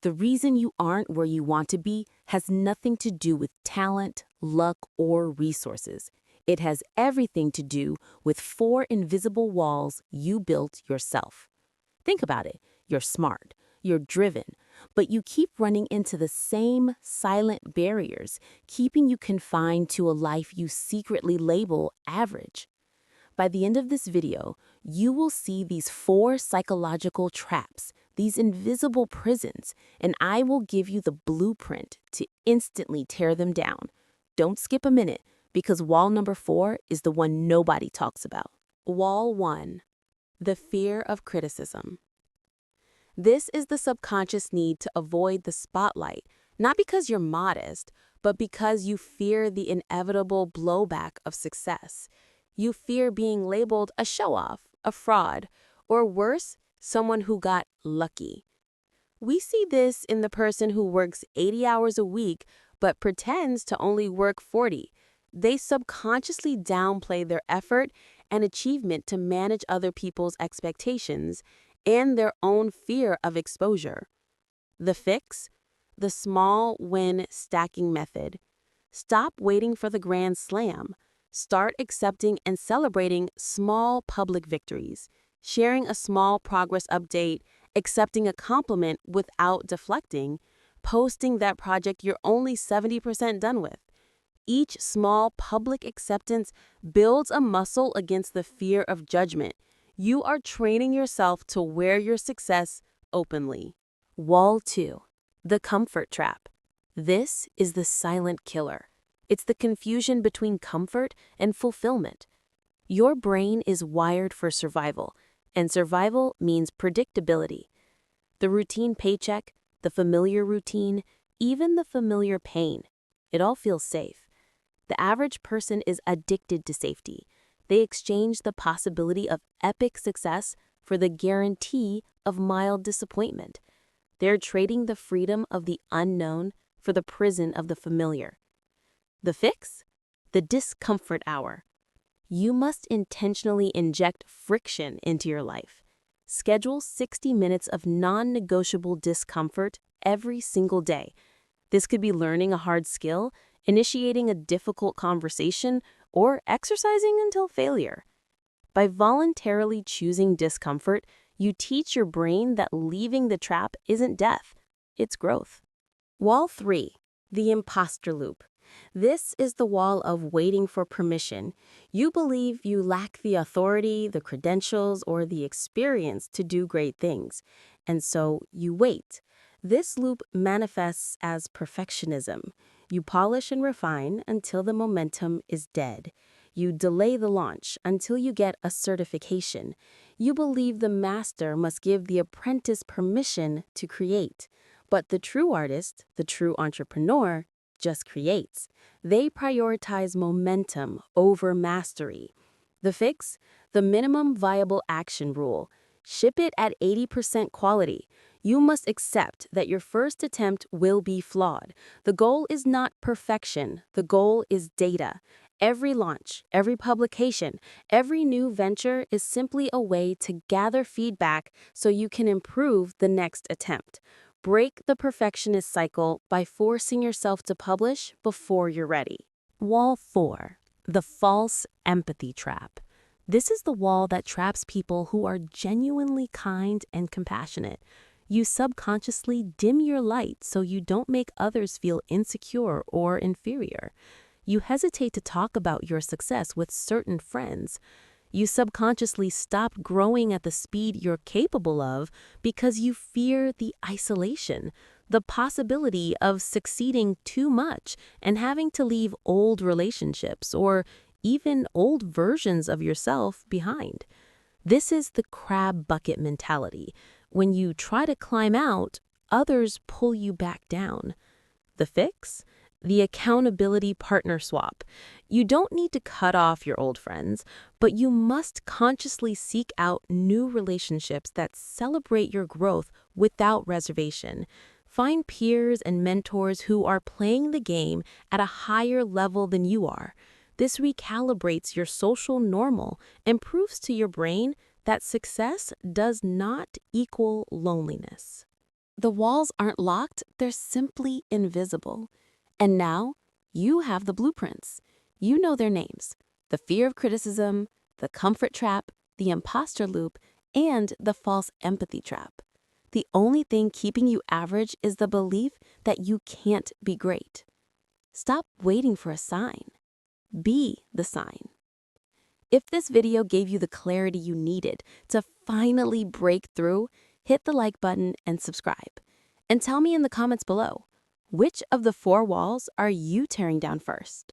The reason you aren't where you want to be has nothing to do with talent, luck, or resources. It has everything to do with four invisible walls you built yourself. Think about it. You're smart, you're driven, but you keep running into the same silent barriers, keeping you confined to a life you secretly label average. By the end of this video, you will see these four psychological traps, these invisible prisons, and I will give you the blueprint to instantly tear them down. Don't skip a minute, because wall number 4 is the one nobody talks about. Wall 1. The fear of criticism. This is the subconscious need to avoid the spotlight, not because you're modest, but because you fear the inevitable blowback of success. You fear being labeled a show-off, a fraud, or worse, someone who got lucky. We see this in the person who works 80 hours a week but pretends to only work 40. They subconsciously downplay their effort and achievement to manage other people's expectations and their own fear of exposure. The fix? The small win stacking method. Stop waiting for the grand slam. Start accepting and celebrating small public victories, sharing a small progress update, accepting a compliment without deflecting, posting that project you're only 70% done with. Each small public acceptance builds a muscle against the fear of judgment. You are training yourself to wear your success openly. Wall 2. The Comfort Trap. This is the silent killer. It's the confusion between comfort and fulfillment. Your brain is wired for survival, and survival means predictability. The routine paycheck, the familiar routine, even the familiar pain. It all feels safe. The average person is addicted to safety. They exchange the possibility of epic success for the guarantee of mild disappointment. They're trading the freedom of the unknown for the prison of the familiar. The fix? The discomfort hour. You must intentionally inject friction into your life. Schedule 60 minutes of non-negotiable discomfort every single day. This could be learning a hard skill, initiating a difficult conversation, or exercising until failure. By voluntarily choosing discomfort, you teach your brain that leaving the trap isn't death, it's growth. Wall 3. The Imposter Loop. This is the wall of waiting for permission. You believe you lack the authority, the credentials, or the experience to do great things, and so you wait. This loop manifests as perfectionism. You polish and refine until the momentum is dead. You delay the launch until you get a certification. You believe the master must give the apprentice permission to create. But the true artist, the true entrepreneur, just creates. They prioritize momentum over mastery. The fix? The minimum viable action rule. Ship it at 80% quality. You must accept that your first attempt will be flawed. The goal is not perfection. The goal is data. Every launch, every publication, every new venture is simply a way to gather feedback so you can improve the next attempt. Break the perfectionist cycle by forcing yourself to publish before you're ready. Wall 4. The False Empathy Trap. This is the wall that traps people who are genuinely kind and compassionate. You subconsciously dim your light so you don't make others feel insecure or inferior. You hesitate to talk about your success with certain friends. You subconsciously stop growing at the speed you're capable of because you fear the isolation, the possibility of succeeding too much and having to leave old relationships or even old versions of yourself behind. This is the crab bucket mentality. When you try to climb out, others pull you back down. The fix? The accountability partner swap. You don't need to cut off your old friends, but you must consciously seek out new relationships that celebrate your growth without reservation. Find peers and mentors who are playing the game at a higher level than you are. This recalibrates your social normal and proves to your brain that success does not equal loneliness. The walls aren't locked, they're simply invisible. And now, you have the blueprints. You know their names: the fear of criticism, the comfort trap, the imposter loop, and the false empathy trap. The only thing keeping you average is the belief that you can't be great. Stop waiting for a sign. Be the sign. If this video gave you the clarity you needed to finally break through, hit the like button and subscribe. And tell me in the comments below, which of the 4 walls are you tearing down first?